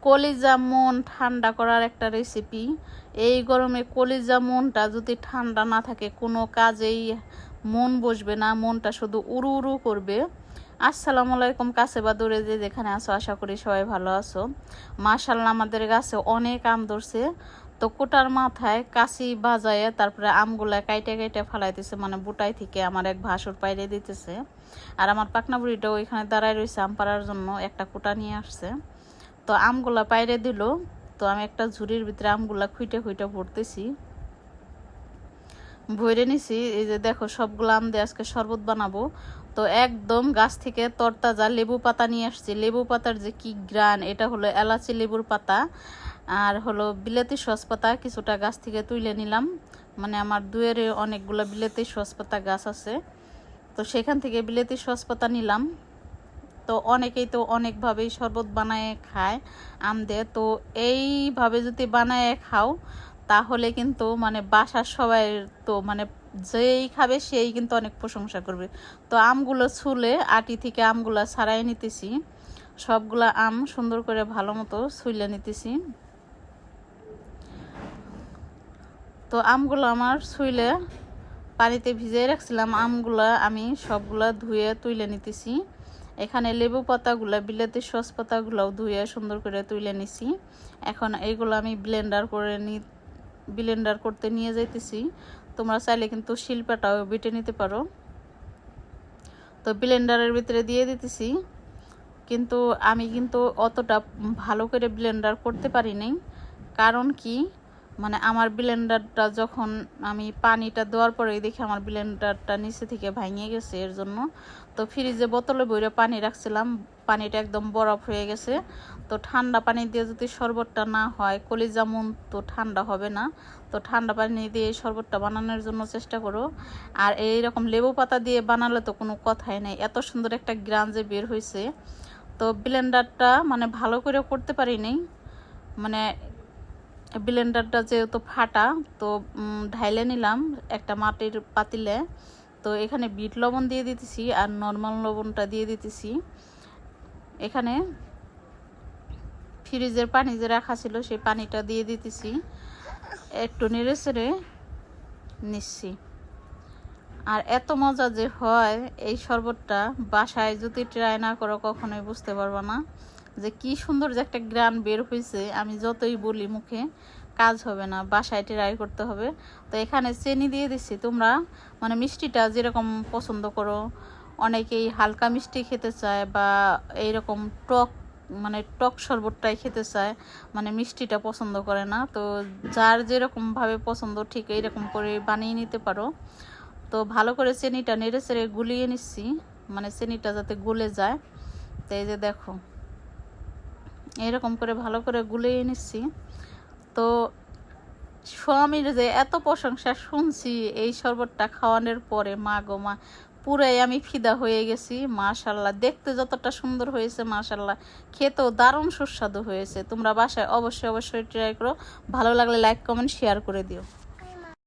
কলিজা মন ঠান্ডা করার একটা রেসিপি। এই গরমে কলিজা মনটা যদি ঠান্ডা না থাকে কোনো কাজেই মন বসবে না, মনটা শুধু উড়ু উড়ু করবে। আসসালামু আলাইকুম, কাছে বা দূরে যে যেখানে আছো, আশা করি সবাই ভালো আছো। মাশাআল্লাহ আমাদের গাছে অনেক আম ধরছে, তো কোটার মাথায় কাশি বাজায় তারপরে আমগুলা কাইটে কাইটে ফালাইতেছে, মানে বুটাই থেকে আমার এক ভাসুর পাইরে দিতেছে। আর আমার পাকনা বুড়িটাও ওইখানে দাঁড়ায় রয়েছে আম পাড়ার জন্য, একটা কোটা নিয়ে আসছে। তো আমগুলা পাইরে দিল, তো আমি একটা ঝুড়ির ভিতরে আমগুলা খুঁটে খুঁটে ভরতেছি, ভরে নিছি। এই যে দেখো সবগুলো আম দিয়ে আজকে শরবত বানাবো। তো একদম গাছ থেকে তরতাজা লেবু পাতা নিয়ে আসছি। লেবু পাতার যে কি গ্রান, এটা হলো এলাচি লেবুর পাতা আর হলো বিলেতি সস পাতা, কিছুটা গাছ থেকে তুলে নিলাম। মানে আমার দুয়ের অনেকগুলো বিলেতি সস পাতা গাছ আছে, তো সেখান থেকে বিলেতি সস পাতা নিলাম। তো অনেকেই তো অনেকভাবেই শরবত বানায় খায় আম দিয়ে, তো এইভাবে যদি বানায় খাও তাহলে কিন্তু মানে বাসার সবাই, তো মানে যেই খাবে সেই কিন্তু অনেক প্রশংসা করবে। তো আমগুলো ছুলে আটি থেকে আমগুলো ছাড়াই নিতেছি, সবগুলা আম সুন্দর করে ভালো মতো ছুলে নিতেছি। তো আমগুলো আমার ছুলে পানিতে ভিজিয়ে রাখছিলাম, আমগুলা আমি সবগুলা ধুয়ে তুলে নিতেছি। এখানে লেবু পাতাগুলা বিলেতি সস পাতাগুলাও ধুয়ে সুন্দর করে তুলে নিছি। এখন এইগুলো আমি ব্লেন্ডার করতে নিয়ে যাইতেছি। তোমরা চাইলে কিন্তু শিলপাটাও বেটে নিতে পারো। তো ব্লেন্ডারের ভিতরে দিয়ে দিতেছি, কিন্তু আমি কিন্তু অতটা ভালো করে ব্লেন্ডার করতে পারি নাই। কারণ কি, মানে আমার ব্লেন্ডারটা যখন আমি পানিটা দেওয়ার পরেই দেখি আমার ব্লেন্ডারটা নিচে থেকে ভেঙে গেছে, এর জন্য। তো ফ্রিজে বোতলে ভরে পানি রাখছিলাম, পানিটা একদম বরফ হয়ে গেছে। তো ঠান্ডা পানি দিয়ে যদি শরবতটা না হয়, কলিজা মন তো ঠান্ডা হবে না। তো ঠান্ডা পানি দিয়ে এই শরবতটা বানানোর জন্য চেষ্টা করো। আর এইরকম লেবু পাতা দিয়ে বানালে তো কোনো কথাই নেই, এত সুন্দর একটা গ্রান যে বের হয়েছে। তো ব্লেন্ডারটা মানে ভালো করে করতে পারি নাই, মানে ব্লেন্ডারটা যেহেতু ফাটা, তো ঢাইলে নিলাম একটা মাটির পাতিলে। তো এখানে বিট লবণ দিয়ে দিতেছি আর নর্মাল লবণটা দিয়ে দিতেছি। এখানে ফ্রিজের পানি যে রাখা ছিল সেই পানিটা দিয়ে দিতেছি, একটু নেড়ে চেড়ে নিচ্ছি। আর এত মজা যে হয় এই শরবতটা, বাসায় যদি ট্রাই না করো কখনোই বুঝতে পারবো না যে কি সুন্দর যে একটা গ্রান বের হয়েছে। আমি যতই বলি মুখে কাজ হবে না, বাসায় ট্রাই করতে হবে। তো এখানে চিনি দিয়ে দিচ্ছি, তোমরা মানে মিষ্টিটা যেরকম পছন্দ করো, অনেকেই হালকা মিষ্টি খেতে চায় বা এইরকম টক, মানে টক শরবতটাই খেতে চায়, মানে মিষ্টিটা পছন্দ করে না। তো যার যেরকমভাবে পছন্দ ঠিক এইরকম করে বানিয়ে নিতে পারো। তো ভালো করে চিনিটা নেড়ে চেড়ে গুলিয়ে নিচ্ছি, মানে চিনিটা যাতে গলে যায়। তো এই যে দেখো এরকম করে ভালো করে গুলিয়ে নিচ্ছি। তো স্বামীর যে এত প্রশংসা শুনছি এই শরবতটা খাওয়ানোর পরে, মা গো মা, পুরাই আমি ফিদা হয়ে গেছি। মাশাল্লাহ, দেখতে যতটা সুন্দর হয়েছে মাশাল্লাহ, খেতেও দারুণ সুস্বাদু হয়েছে। তোমরা বাসায় অবশ্যই অবশ্যই ট্রাই করো। ভালো লাগলে লাইক কমেন্ট শেয়ার করে দিও।